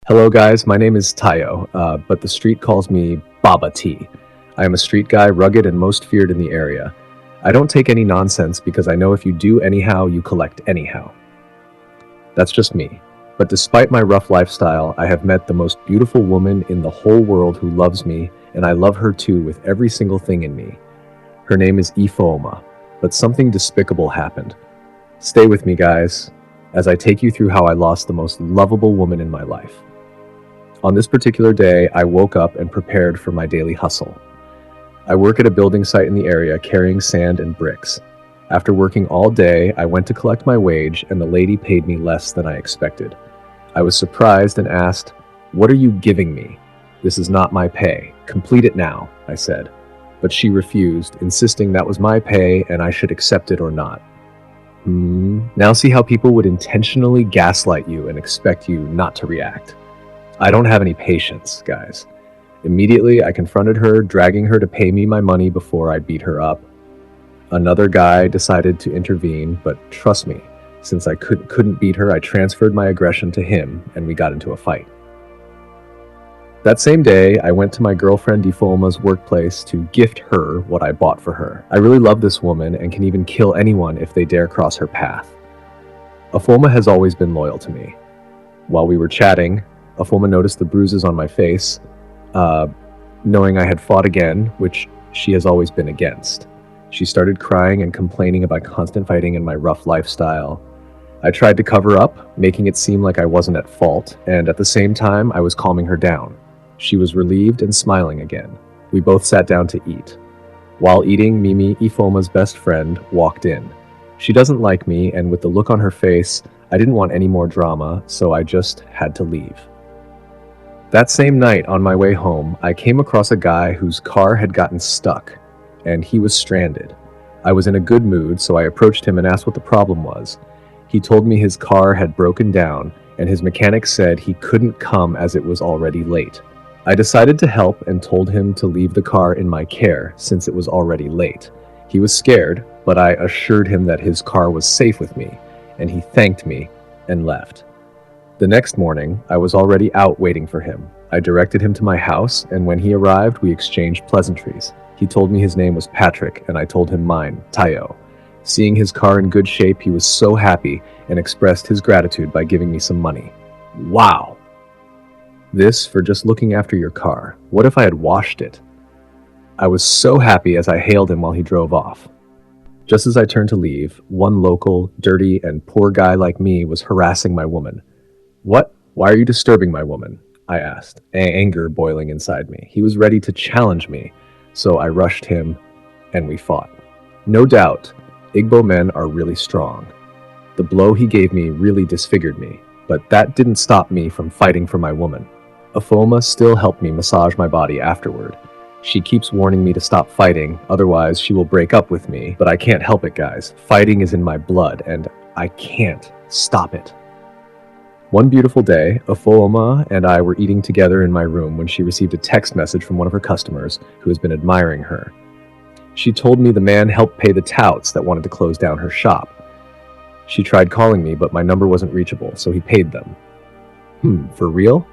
Hello guys, my name is Tayo, but the street calls me Baba T. I am a street guy, rugged and most feared in the area. I don't take any nonsense because I know if you do anyhow, you collect anyhow. That's just me. But despite my rough lifestyle, I have met the most beautiful woman in the whole world who loves me, and I love her too with every single thing in me. Her name is Ifeoma, but something despicable happened. Stay with me guys, as I take you through how I lost the most lovable woman in my life. On this particular day, I woke up and prepared for my daily hustle. I work at a building site in the area carrying sand and bricks. After working all day, I went to collect my wage and the lady paid me less than I expected. I was surprised and asked, "What are you giving me? This is not my pay. Complete it now," I said. But she refused, insisting that was my pay and I should accept it or not. Now see how people would intentionally gaslight you and expect you not to react. I don't have any patience, guys. Immediately, I confronted her, dragging her to pay me my money before I beat her up. Another guy decided to intervene, but trust me, since I couldn't beat her, I transferred my aggression to him, and we got into a fight. That same day, I went to my girlfriend Ifeoma's workplace to gift her what I bought for her. I really love this woman and can even kill anyone if they dare cross her path. Ifeoma has always been loyal to me. While we were chatting, Ifeoma noticed the bruises on my face, knowing I had fought again, which she has always been against. She started crying and complaining about constant fighting and my rough lifestyle. I tried to cover up, making it seem like I wasn't at fault, and at the same time, I was calming her down. She was relieved and smiling again. We both sat down to eat. While eating, Mimi, Ifeoma's best friend, walked in. She doesn't like me, and with the look on her face, I didn't want any more drama, so I just had to leave. That same night, on my way home, I came across a guy whose car had gotten stuck, and he was stranded. I was in a good mood, so I approached him and asked what the problem was. He told me his car had broken down, and his mechanic said he couldn't come as it was already late. I decided to help and told him to leave the car in my care since it was already late. He was scared, but I assured him that his car was safe with me, and he thanked me and left. The next morning, I was already out waiting for him. I directed him to my house, and when he arrived, we exchanged pleasantries. He told me his name was Patrick, and I told him mine, Tayo. Seeing his car in good shape, he was so happy and expressed his gratitude by giving me some money. Wow! This for just looking after your car. What if I had washed it? I was so happy as I hailed him while he drove off. Just as I turned to leave, one local, dirty, and poor guy like me was harassing my woman. "What? Why are you disturbing my woman?" I asked, anger boiling inside me. He was ready to challenge me, so I rushed him, and we fought. No doubt, Igbo men are really strong. The blow he gave me really disfigured me, but that didn't stop me from fighting for my woman. Ifeoma still helped me massage my body afterward. She keeps warning me to stop fighting, otherwise she will break up with me, but I can't help it, guys. Fighting is in my blood, and I can't stop it. One beautiful day, Ifeoma and I were eating together in my room when she received a text message from one of her customers who has been admiring her. She told me the man helped pay the touts that wanted to close down her shop. She tried calling me, but my number wasn't reachable, so he paid them. For real?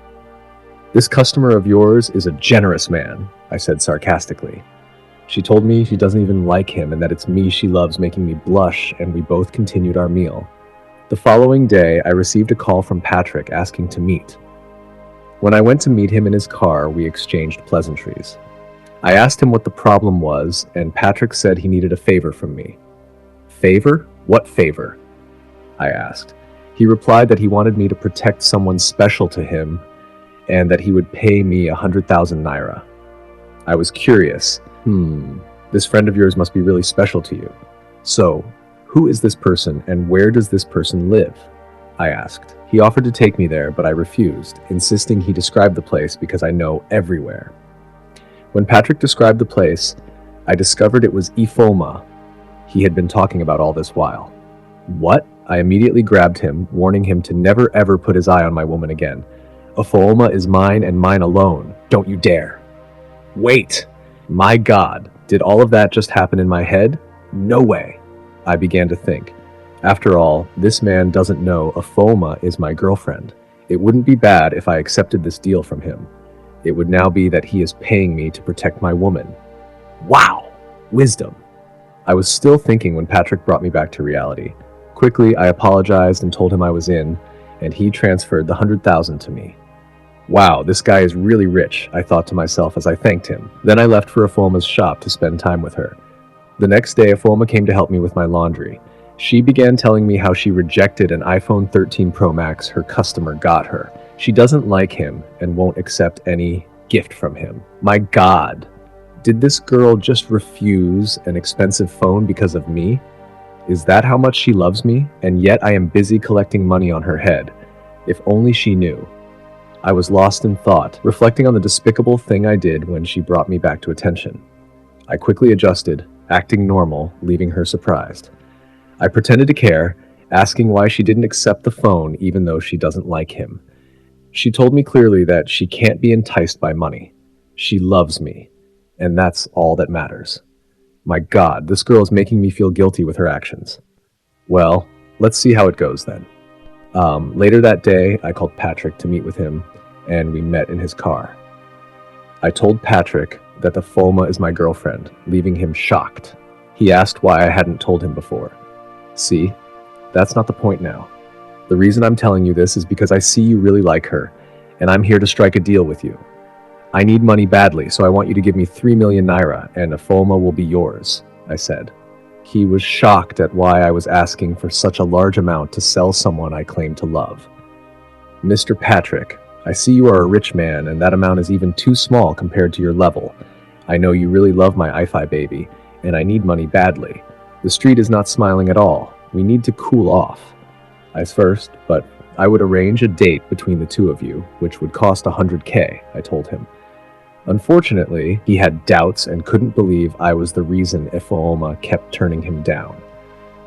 "This customer of yours is a generous man," I said sarcastically. She told me she doesn't even like him and that it's me she loves, making me blush, and we both continued our meal. The following day, I received a call from Patrick asking to meet. When I went to meet him in his car, we exchanged pleasantries. I asked him what the problem was, and Patrick said he needed a favor from me. "Favor? What favor?" I asked. He replied that he wanted me to protect someone special to him, and that he would pay me 100,000 naira. I was curious. This friend of yours must be really special to you. So, who is this person, and where does this person live? I asked. He offered to take me there, but I refused, insisting he describe the place because I know everywhere. When Patrick described the place, I discovered it was Ifeoma he had been talking about all this while. What? I immediately grabbed him, warning him to never ever put his eye on my woman again. Ifeoma is mine and mine alone. Don't you dare. Wait! My God, did all of that just happen in my head? No way. I began to think. After all, this man doesn't know Ifeoma is my girlfriend, It wouldn't be bad if I accepted this deal from him. It would now be that he is paying me to protect my woman. Wow! Wisdom. I was still thinking when Patrick brought me back to reality. Quickly, I apologized and told him I was in, and he transferred the 100,000 to me. Wow, this guy is really rich, I thought to myself as I thanked him. Then I left for Afoma's shop to spend time with her. The next day, Afoma came to help me with my laundry. She began telling me how she rejected an iPhone 13 Pro Max her customer got her. She doesn't like him and won't accept any gift from him. My God, did this girl just refuse an expensive phone because of me? Is that how much she loves me? And yet I am busy collecting money on her head. If only she knew. I was lost in thought, reflecting on the despicable thing I did when she brought me back to attention. I quickly adjusted, acting normal, leaving her surprised. I pretended to care, asking why she didn't accept the phone even though she doesn't like him. She told me clearly that she can't be enticed by money. She loves me, and that's all that matters. My God, this girl is making me feel guilty with her actions. Well, let's see how it goes then. Later that day, I called Patrick to meet with him, and we met in his car. I told Patrick that the Foma is my girlfriend, leaving him shocked. He asked why I hadn't told him before. See, that's not the point now. The reason I'm telling you this is because I see you really like her, and I'm here to strike a deal with you. I need money badly, so I want you to give me 3 million naira, and Afoma will be yours, I said. He was shocked at why I was asking for such a large amount to sell someone I claimed to love. Mr. Patrick, I see you are a rich man, and that amount is even too small compared to your level. I know you really love my Wi-Fi baby, and I need money badly. The street is not smiling at all. We need to cool off. First, but I would arrange a date between the two of you, which would cost 100K, I told him. Unfortunately, he had doubts and couldn't believe I was the reason Ifeoma kept turning him down.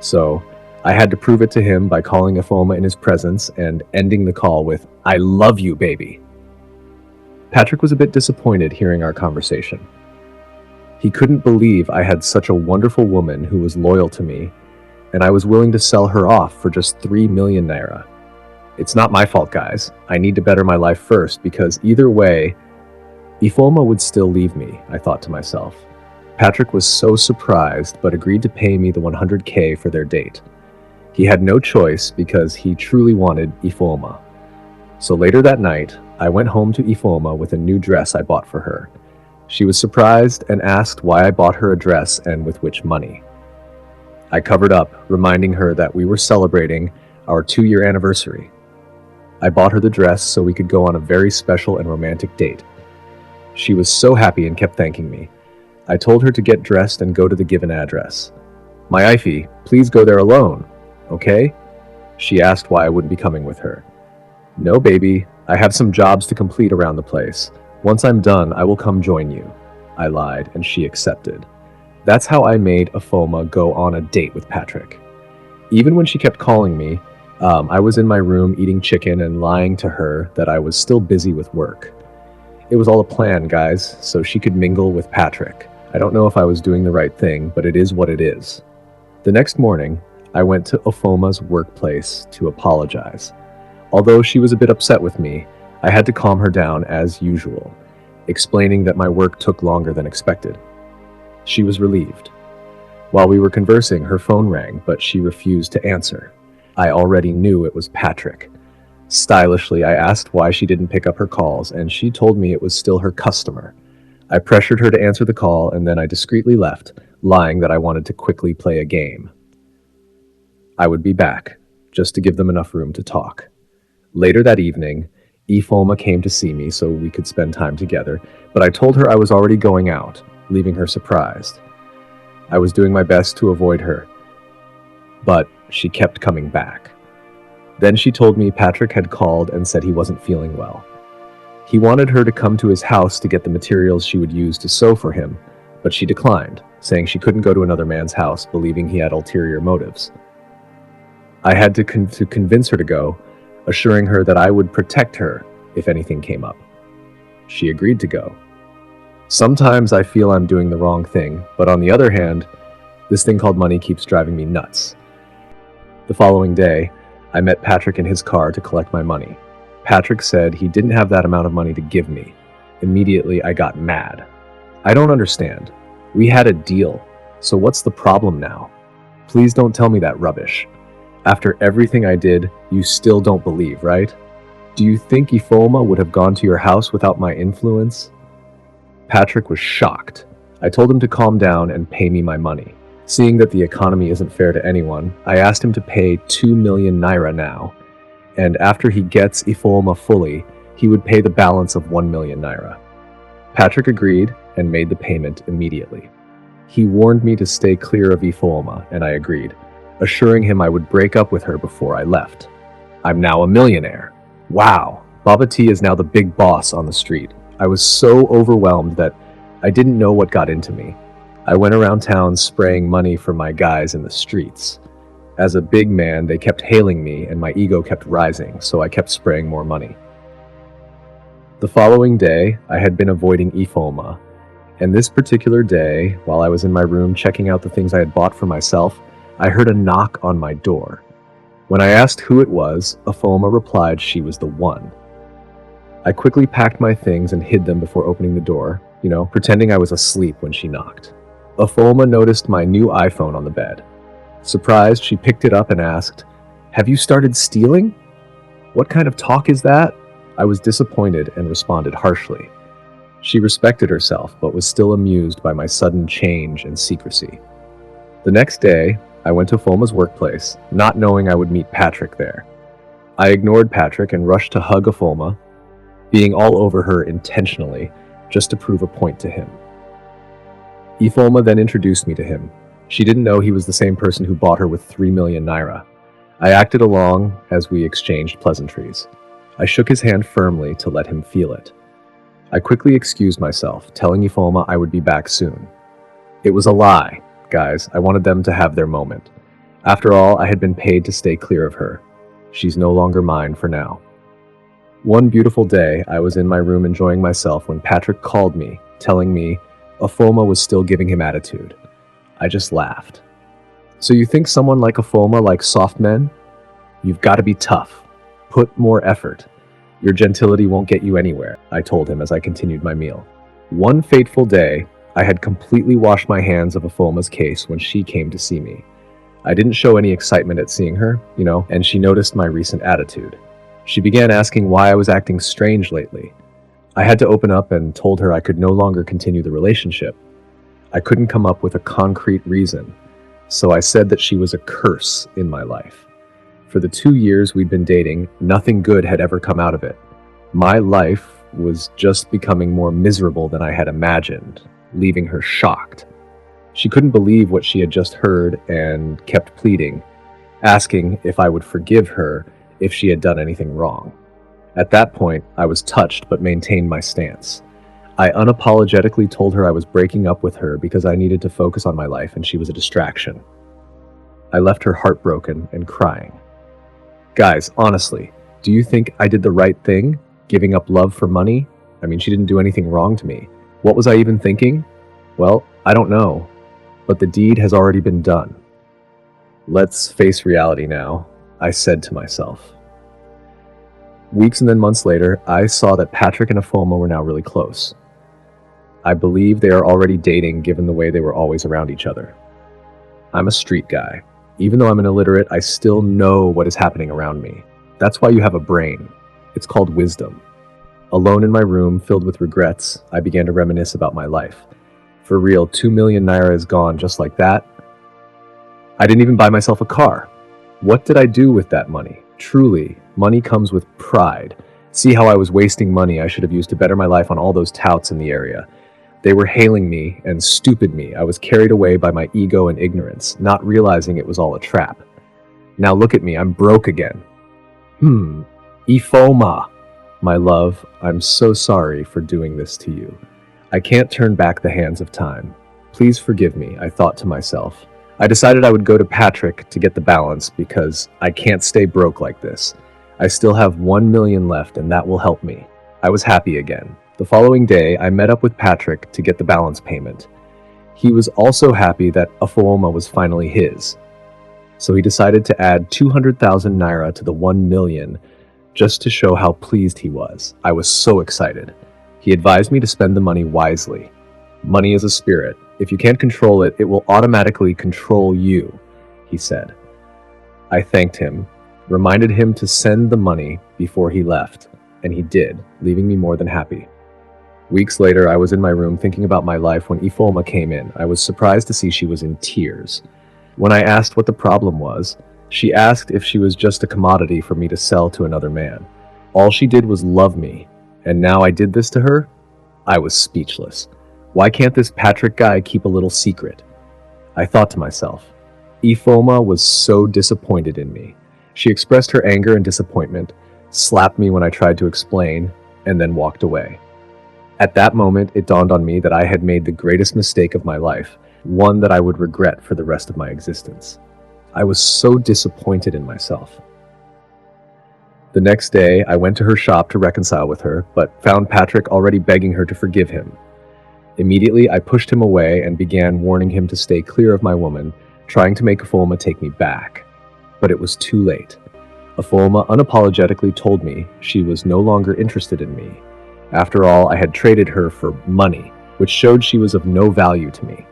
So, I had to prove it to him by calling Ifeoma in his presence and ending the call with, "I love you, baby." Patrick was a bit disappointed hearing our conversation. He couldn't believe I had such a wonderful woman who was loyal to me, and I was willing to sell her off for just 3 million naira. It's not my fault, guys. I need to better my life first, because either way, Ifeoma would still leave me, I thought to myself. Patrick was so surprised, but agreed to pay me the 100K for their date. He had no choice because he truly wanted Ifeoma. So later that night, I went home to Ifeoma with a new dress I bought for her. She was surprised and asked why I bought her a dress and with which money. I covered up, reminding her that we were celebrating our 2-year anniversary. I bought her the dress so we could go on a very special and romantic date. She was so happy and kept thanking me. I told her to get dressed and go to the given address. "My Ify, please go there alone, okay?" She asked why I wouldn't be coming with her. "No, baby, I have some jobs to complete around the place. Once I'm done, I will come join you." I lied, and she accepted. That's how I made Afoma go on a date with Patrick. Even when she kept calling me, I was in my room eating chicken and lying to her that I was still busy with work. It was all a plan, guys, so she could mingle with Patrick. I don't know if I was doing the right thing, but it is what it is. The next morning, I went to Afoma's workplace to apologize. Although she was a bit upset with me, I had to calm her down as usual, explaining that my work took longer than expected. She was relieved. While we were conversing, her phone rang, but she refused to answer. I already knew it was Patrick. Stylishly, I asked why she didn't pick up her calls, and she told me it was still her customer. I pressured her to answer the call, and then I discreetly left, lying that I wanted to quickly play a game. I would be back, just to give them enough room to talk. Later that evening, Ifoma came to see me so we could spend time together, but I told her I was already going out, leaving her surprised. I was doing my best to avoid her, but she kept coming back. Then she told me Patrick had called and said he wasn't feeling well. He wanted her to come to his house to get the materials she would use to sew for him, but she declined, saying she couldn't go to another man's house, believing he had ulterior motives. I had to convince her to go, assuring her that I would protect her if anything came up. She agreed to go. Sometimes I feel I'm doing the wrong thing, but on the other hand, this thing called money keeps driving me nuts. The following day, I met Patrick in his car to collect my money. Patrick said he didn't have that amount of money to give me. Immediately, I got mad. I don't understand. We had a deal, so what's the problem now? Please don't tell me that rubbish. After everything I did, you still don't believe, right? Do you think Ifeoma would have gone to your house without my influence? Patrick was shocked. I told him to calm down and pay me my money. Seeing that the economy isn't fair to anyone, I asked him to pay 2 million naira now, and after he gets Ifeoma fully, he would pay the balance of 1 million naira. Patrick agreed and made the payment immediately. He warned me to stay clear of Ifeoma, and I agreed, assuring him I would break up with her before I left. I'm now a millionaire. Wow, Baba T is now the big boss on the street. I was so overwhelmed that I didn't know what got into me. I went around town spraying money for my guys in the streets. As a big man, they kept hailing me and my ego kept rising, so I kept spraying more money. The following day, I had been avoiding Ifeoma, and this particular day, while I was in my room checking out the things I had bought for myself, I heard a knock on my door. When I asked who it was, Ifeoma replied she was the one. I quickly packed my things and hid them before opening the door, pretending I was asleep when she knocked. Ifeoma noticed my new iPhone on the bed. Surprised, she picked it up and asked, "Have you started stealing? What kind of talk is that?" I was disappointed and responded harshly. She respected herself, but was still amused by my sudden change and secrecy. The next day, I went to Ifeoma's workplace, not knowing I would meet Patrick there. I ignored Patrick and rushed to hug Ifeoma, being all over her intentionally, just to prove a point to him. Ifeoma then introduced me to him. She didn't know he was the same person who bought her with 3 million naira. I acted along as we exchanged pleasantries. I shook his hand firmly to let him feel it. I quickly excused myself, telling Ifeoma I would be back soon. It was a lie, guys. I wanted them to have their moment. After all, I had been paid to stay clear of her. She's no longer mine for now. One beautiful day, I was in my room enjoying myself when Patrick called me, telling me Ifeoma was still giving him attitude. I just laughed. So you think someone like Ifeoma likes soft men? You've got to be tough. Put more effort. Your gentility won't get you anywhere, I told him as I continued my meal. One fateful day, I had completely washed my hands of Ifeoma's case when she came to see me. I didn't show any excitement at seeing her, and she noticed my recent attitude. She began asking why I was acting strange lately. I had to open up and told her I could no longer continue the relationship. I couldn't come up with a concrete reason, so I said that she was a curse in my life. For the 2 years we'd been dating, nothing good had ever come out of it. My life was just becoming more miserable than I had imagined, leaving her shocked. She couldn't believe what she had just heard and kept pleading, asking if I would forgive her if she had done anything wrong. At that point, I was touched but maintained my stance. I unapologetically told her I was breaking up with her because I needed to focus on my life and she was a distraction. I left her heartbroken and crying. Guys, honestly, do you think I did the right thing, giving up love for money? I mean, she didn't do anything wrong to me. What was I even thinking? Well, I don't know, but the deed has already been done. Let's face reality now, I said to myself. Weeks and then months later, I saw that Patrick and Ifeoma were now really close. I believe they are already dating given the way they were always around each other. I'm a street guy. Even though I'm an illiterate, I still know what is happening around me. That's why you have a brain. It's called wisdom. Alone in my room, filled with regrets, I began to reminisce about my life. For real, 2 million naira is gone just like that. I didn't even buy myself a car. What did I do with that money? Truly, money comes with pride. See how I was wasting money I should have used to better my life on all those touts in the area. They were hailing me and stupid me. I was carried away by my ego and ignorance, not realizing it was all a trap. Now look at me, I'm broke again. Ifeoma, my love, I'm so sorry for doing this to you. I can't turn back the hands of time. Please forgive me, I thought to myself. I decided I would go to Patrick to get the balance because I can't stay broke like this. I still have 1 million left and that will help me. I was happy again. The following day, I met up with Patrick to get the balance payment. He was also happy that Ifeoma was finally his. So he decided to add 200,000 naira to the 1 million just to show how pleased he was. I was so excited. He advised me to spend the money wisely. Money is a spirit. If you can't control it, it will automatically control you, he said. I thanked him, reminded him to send the money before he left, and he did, leaving me more than happy. Weeks later, I was in my room thinking about my life when Ifeoma came in. I was surprised to see she was in tears. When I asked what the problem was, she asked if she was just a commodity for me to sell to another man. All she did was love me, and now I did this to her? I was speechless. Why can't this Patrick guy keep a little secret? I thought to myself. Ifeoma was so disappointed in me. She expressed her anger and disappointment, slapped me when I tried to explain, and then walked away. At that moment, it dawned on me that I had made the greatest mistake of my life, one that I would regret for the rest of my existence. I was so disappointed in myself. The next day, I went to her shop to reconcile with her, but found Patrick already begging her to forgive him. Immediately, I pushed him away and began warning him to stay clear of my woman, trying to make Ifeoma take me back. But it was too late. Ifeoma unapologetically told me she was no longer interested in me. After all, I had traded her for money, which showed she was of no value to me.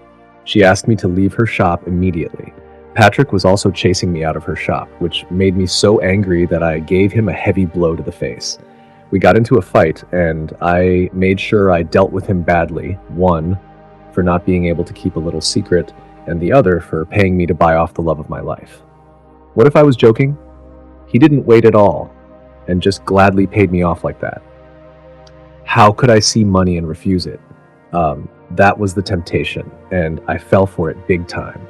She asked me to leave her shop immediately. Patrick was also chasing me out of her shop, which made me so angry that I gave him a heavy blow to the face. We got into a fight, and I made sure I dealt with him badly, one, for not being able to keep a little secret, and the other for paying me to buy off the love of my life. What if I was joking? He didn't wait at all, and just gladly paid me off like that. How could I see money and refuse it? That was the temptation, and I fell for it big time.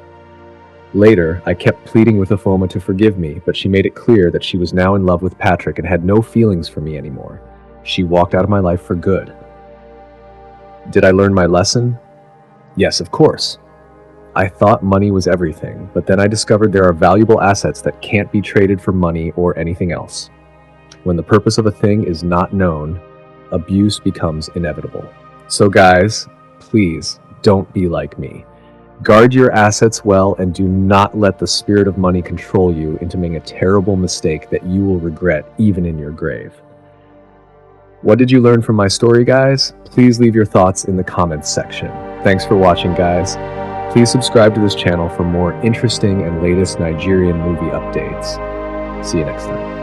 Later, I kept pleading with Ifeoma to forgive me, but she made it clear that she was now in love with Patrick and had no feelings for me anymore. She walked out of my life for good. Did I learn my lesson? Yes, of course. I thought money was everything, but then I discovered there are valuable assets that can't be traded for money or anything else. When the purpose of a thing is not known, abuse becomes inevitable. So guys, please don't be like me. Guard your assets well and do not let the spirit of money control you into making a terrible mistake that you will regret even in your grave. What did you learn from my story, guys? Please leave your thoughts in the comments section. Thanks for watching, guys. Please subscribe to this channel for more interesting and latest Nigerian movie updates. See you next time.